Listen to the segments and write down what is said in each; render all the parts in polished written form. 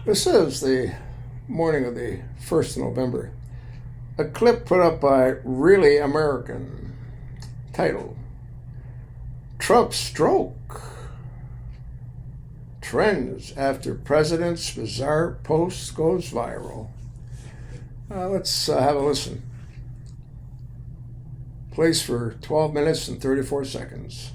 This is the morning of the 1st of November. A clip put up by Really American, titled, Trump Stroke Trends After President's Bizarre Post Goes Viral. Let's have a listen. Plays for 12 minutes and 34 seconds.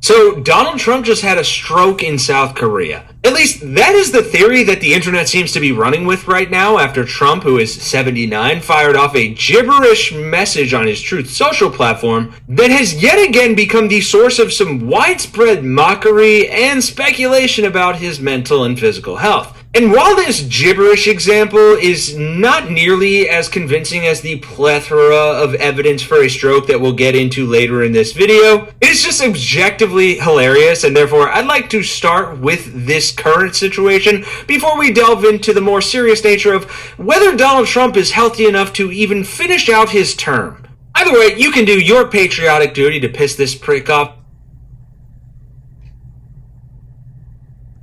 So, Donald Trump just had a stroke in South Korea. At least, that is the theory that the internet seems to be running with right now after Trump, who is 79, fired off a gibberish message on his Truth Social platform that has yet again become the source of some widespread mockery and speculation about his mental and physical health. And while this gibberish example is not nearly as convincing as the plethora of evidence for a stroke that we'll get into later in this video, it is just objectively hilarious, and therefore I'd like to start with this current situation before we delve into the more serious nature of whether Donald Trump is healthy enough to even finish out his term. Either way, you can do your patriotic duty to piss this prick off,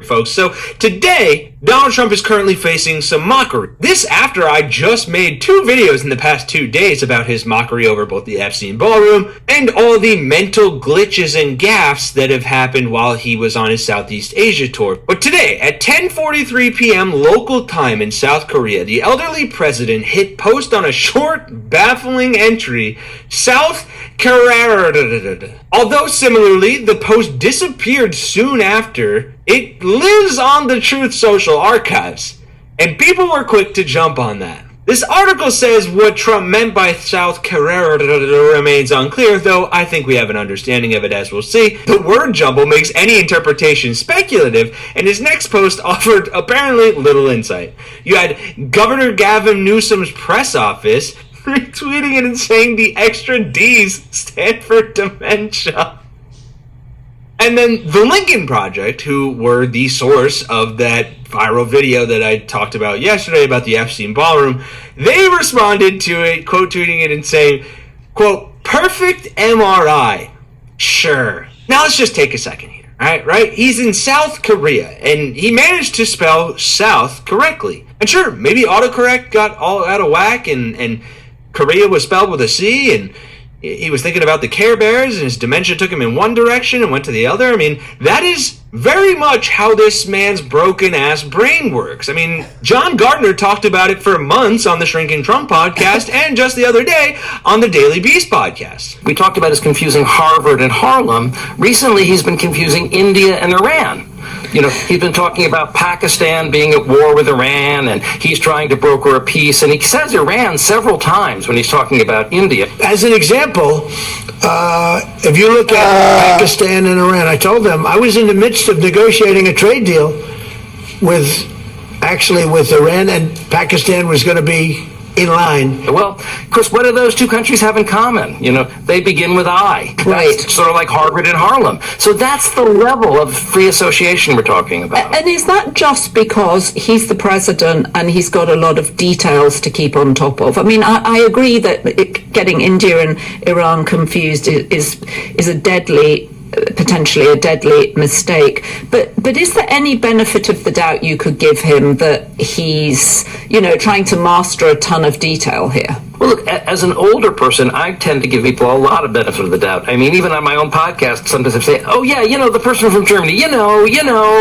folks. So today, Donald Trump is currently facing some mockery. This after I just made 2 videos in the past 2 days about his mockery over both the Epstein Ballroom and all the mental glitches and gaffes that have happened while he was on his Southeast Asia tour. But today, at 10:43 p.m. local time in South Korea, the elderly president hit post on a short, baffling entry, South Korea. Although similarly, the post disappeared soon after, it lives on the Truth Social archives, and people were quick to jump on that. This article says what Trump meant by South Korea remains unclear, though I think we have an understanding of it, as we'll see. The word jumble makes any interpretation speculative, and his next post offered apparently little insight. You had Governor Gavin Newsom's press office retweeting it and saying the extra D's stand for dementia. And then the Lincoln Project, who were the source of that viral video that I talked about yesterday about the Epstein Ballroom, they responded to it, quote tweeting it and saying, quote, perfect MRI. Sure. Now let's just take a second here. Right? He's in South Korea, and he managed to spell South correctly. And sure, maybe autocorrect got all out of whack, and Korea was spelled with a C, and he was thinking about the Care Bears, and his dementia took him in one direction and went to the other. I mean, that is very much how this man's broken-ass brain works. I mean, John Gardner talked about it for months on the Shrinking Trump podcast and just the other day on the Daily Beast podcast. We talked about his confusing Harvard and Harlem. Recently, he's been confusing India and Iran. You know, he's been talking about Pakistan being at war with Iran, and he's trying to broker a peace, and he says Iran several times when he's talking about India. As an example, if you look at Pakistan and Iran, I told them I was in the midst of negotiating a trade deal with Iran, and Pakistan was going to be in line. Well, Chris, what do those 2 countries have in common? You know, they begin with I. Right. That's sort of like Harvard and Harlem. So that's the level of free association we're talking about. And is that just because he's the president and he's got a lot of details to keep on top of? I mean, I agree that getting India and Iran confused is potentially a deadly mistake. But is there any benefit of the doubt you could give him that he's, trying to master a ton of detail here? Well, look, as an older person, I tend to give people a lot of benefit of the doubt. I mean, even on my own podcast, sometimes I say, oh, yeah, the person from Germany,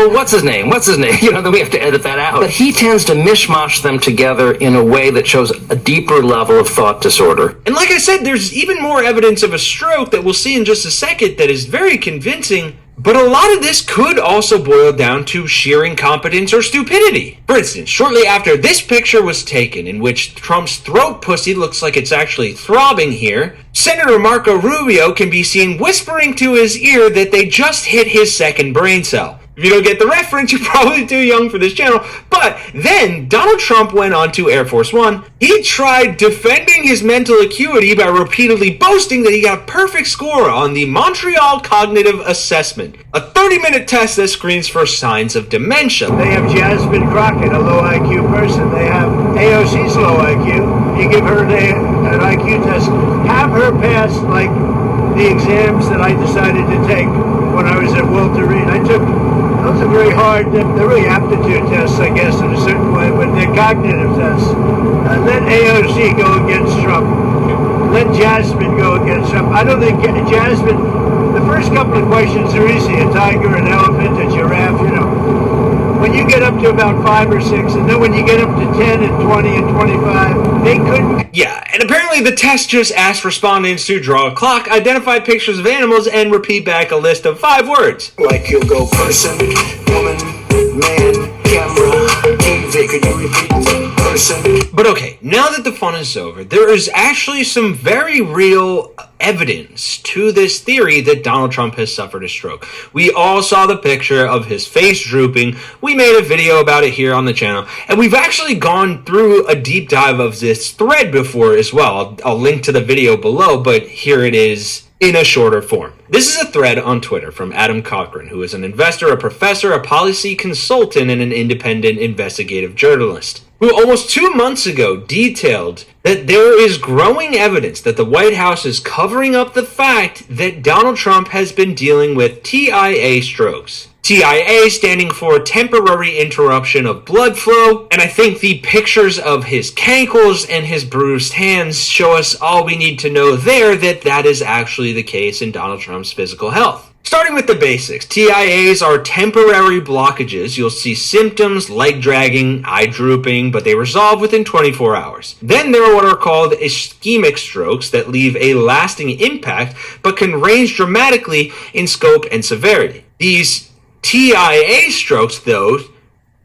what's his name? Then we have to edit that out. But he tends to mishmash them together in a way that shows a deeper level of thought disorder. And like I said, there's even more evidence of a stroke that we'll see in just a second that is very convincing. But a lot of this could also boil down to sheer incompetence or stupidity. For instance, shortly after this picture was taken, in which Trump's throat pussy looks like it's actually throbbing here, Senator Marco Rubio can be seen whispering to his ear that they just hit his second brain cell. If you don't get the reference, you're probably too young for this channel. But then Donald Trump went on to Air Force One. He tried defending his mental acuity by repeatedly boasting that he got a perfect score on the Montreal Cognitive Assessment, a 30-minute test that screens for signs of dementia. They have Jasmine Crockett, a low IQ person. They have AOC's low IQ. You give her an IQ test, have her pass like the exams that I decided to take when I was at Walter Reed. I took Those are very hard. They're really aptitude tests, I guess, in a certain way, but they're cognitive tests. Let AOC go against Trump. Let Jasmine go against Trump. I don't think Jasmine, the first couple of questions are easy. A tiger, an elephant, a giraffe, you know. When you get up to about 5 or 6, and then when you get up to 10 and 20 and 25, they couldn't. Yeah, and apparently the test just asked respondents to draw a clock, identify pictures of animals, and repeat back a list of 5 words. Like you'll go person, woman, man, camera, TV. Could you repeat person? But okay, now that the fun is over, there is actually some very real evidence to this theory that Donald Trump has suffered a stroke. We all saw the picture of his face drooping. We made a video about it here on the channel, and we've actually gone through a deep dive of this thread before as well. I'll link to the video below, but here it is in a shorter form. This is a thread on Twitter from Adam Cochran, who is an investor, a professor, a policy consultant, and an independent investigative journalist, who almost 2 months ago detailed that there is growing evidence that the White House is covering up the fact that Donald Trump has been dealing with TIA strokes. TIA standing for temporary interruption of blood flow, and I think the pictures of his cankles and his bruised hands show us all we need to know there, that that is actually the case in Donald Trump's physical health. Starting with the basics, TIAs are temporary blockages. You'll see symptoms, leg dragging, eye drooping, but they resolve within 24 hours. Then there are what are called ischemic strokes that leave a lasting impact, but can range dramatically in scope and severity. These TIA strokes, though,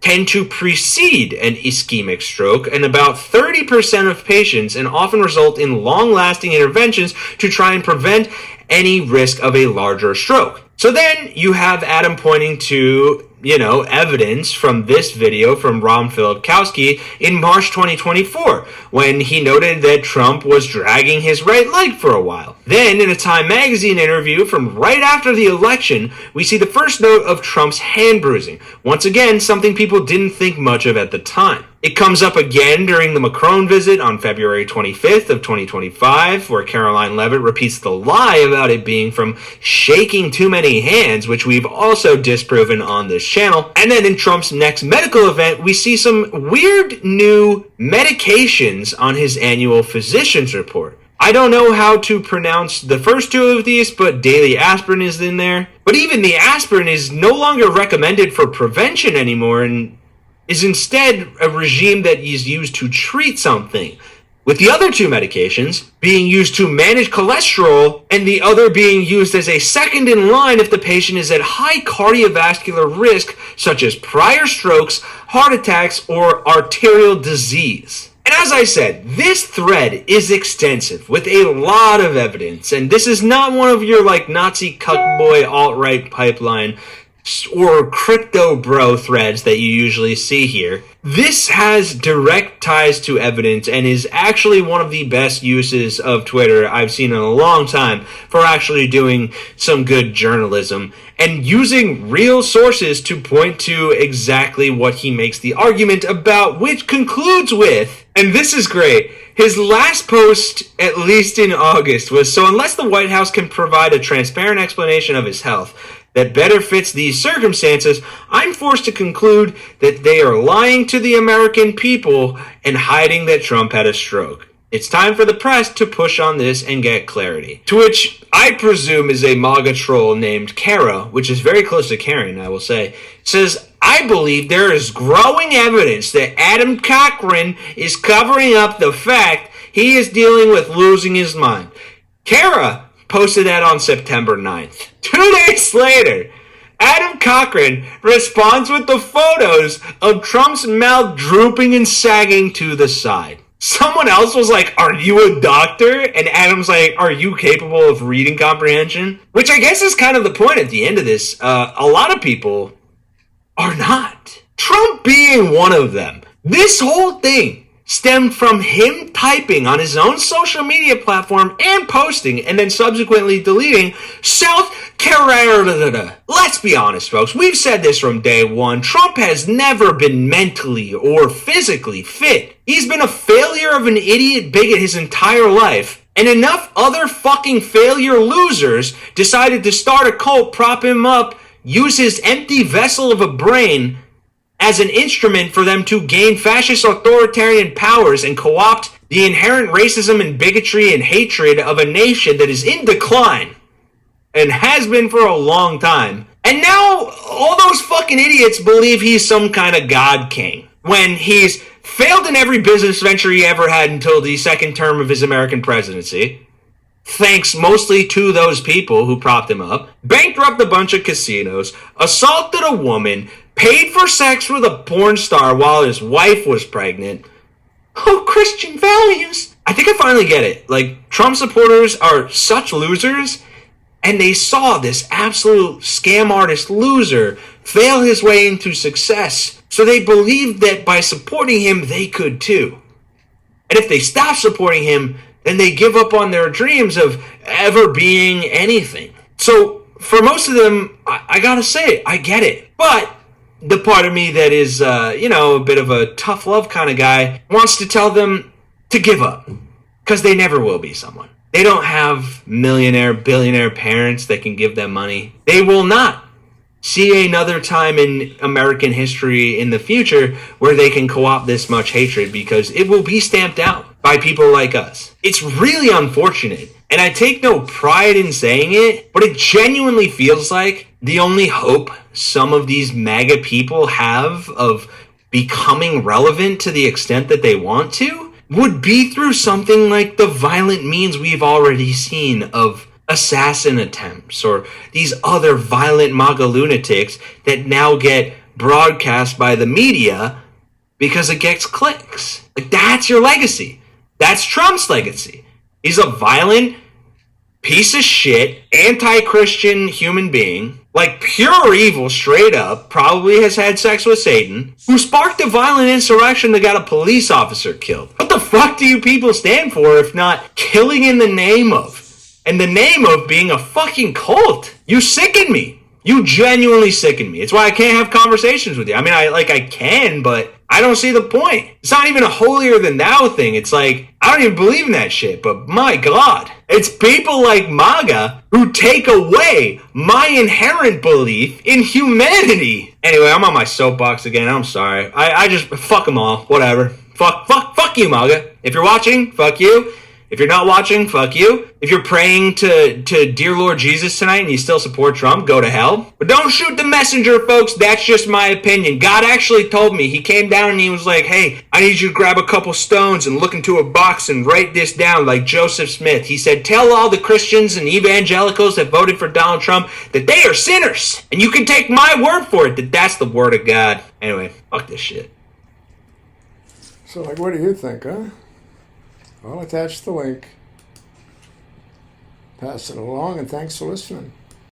tend to precede an ischemic stroke in about 30% of patients and often result in long-lasting interventions to try and prevent any risk of a larger stroke. So then you have Adam pointing to, evidence from this video from Ron Filipkowski in March 2024, when he noted that Trump was dragging his right leg for a while. Then, in a Time magazine interview from right after the election, we see the first note of Trump's hand bruising. Once again, something people didn't think much of at the time. It comes up again during the Macron visit on February 25th of 2025, where Caroline Levitt repeats the lie about it being from shaking too many hands, which we've also disproven on this channel. And then in Trump's next medical event, we see some weird new medications on his annual physician's report. I don't know how to pronounce the first 2 of these, but daily aspirin is in there. But even the aspirin is no longer recommended for prevention anymore, and is instead a regime that is used to treat something, with the other 2 medications being used to manage cholesterol and the other being used as a second in line if the patient is at high cardiovascular risk, such as prior strokes, heart attacks, or arterial disease. And as I said, this thread is extensive with a lot of evidence, and this is not one of your Nazi cuckboy alt-right pipeline or crypto bro threads that you usually see here. This has direct ties to evidence and is actually one of the best uses of Twitter I've seen in a long time for actually doing some good journalism and using real sources to point to exactly what he makes the argument about, which concludes with, and this is great, his last post, at least in August, was, "So unless the White House can provide a transparent explanation of his health that better fits these circumstances, I'm forced to conclude that they are lying to the American people and hiding that Trump had a stroke. It's time for the press to push on this and get clarity." To which I presume is a MAGA troll named Kara, which is very close to Karen, I will say, says, "I believe there is growing evidence that Adam Cochran is covering up the fact he is dealing with losing his mind." Kara posted that on September 9th. 2 days later, Adam Cochran responds with the photos of Trump's mouth drooping and sagging to the side. Someone else was like, "Are you a doctor?" And Adam's like, "Are you capable of reading comprehension?" Which I guess is kind of the point at the end of this. A lot of people are not. Trump being one of them. This whole thing stemmed from him typing on his own social media platform and posting, and then subsequently deleting, "South Carolina." Let's be honest, folks. We've said this from day one. Trump has never been mentally or physically fit. He's been a failure of an idiot bigot his entire life. And enough other fucking failure losers decided to start a cult, prop him up, use his empty vessel of a brain as an instrument for them to gain fascist authoritarian powers and co-opt the inherent racism and bigotry and hatred of a nation that is in decline and has been for a long time. And now all those fucking idiots believe he's some kind of god king when he's failed in every business venture he ever had until the second term of his American presidency, thanks mostly to those people who propped him up, bankrupted a bunch of casinos, assaulted a woman, paid for sex with a porn star while his wife was pregnant. Oh, Christian values. I think I finally get it. Like, Trump supporters are such losers, and they saw this absolute scam artist loser fail his way into success, so they believed that by supporting him, they could too. And if they stop supporting him, then they give up on their dreams of ever being anything. So for most of them, I gotta say, I get it. But the part of me that is, a bit of a tough love kind of guy wants to tell them to give up. Because they never will be someone. They don't have millionaire, billionaire parents that can give them money. They will not see another time in American history in the future where they can co-opt this much hatred, because it will be stamped out by people like us. It's really unfortunate, and I take no pride in saying it, but it genuinely feels like the only hope some of these MAGA people have of becoming relevant to the extent that they want to would be through something like the violent means we've already seen of assassin attempts, or these other violent MAGA lunatics that now get broadcast by the media because it gets clicks. Like, that's your legacy. That's Trump's legacy. He's a violent piece of shit, anti-Christian human being, like pure evil straight up, probably has had sex with Satan, who sparked a violent insurrection that got a police officer killed. What the fuck do you people stand for if not killing in the name of? In the name of being a fucking cult. You sicken me. You genuinely sicken me. It's why I can't have conversations with you. I mean, I can, but I don't see the point. It's not even a holier than thou thing. It's like, I don't even believe in that shit, but my God. It's people like MAGA who take away my inherent belief in humanity. Anyway, I'm on my soapbox again. I'm sorry. I just, fuck them all. Whatever. Fuck you, MAGA. If you're watching, fuck you. If you're not watching, fuck you. If you're praying to dear Lord Jesus tonight and you still support Trump, go to hell. But don't shoot the messenger, folks. That's just my opinion. God actually told me. He came down and he was like, hey, I need you to grab a couple stones and look into a box and write this down like Joseph Smith. He said, tell all the Christians and evangelicals that voted for Donald Trump that they are sinners. And you can take my word for it that that's the word of God. Anyway, fuck this shit. So, like, what do you think, huh? I'll attach the link. Pass it along, and thanks for listening.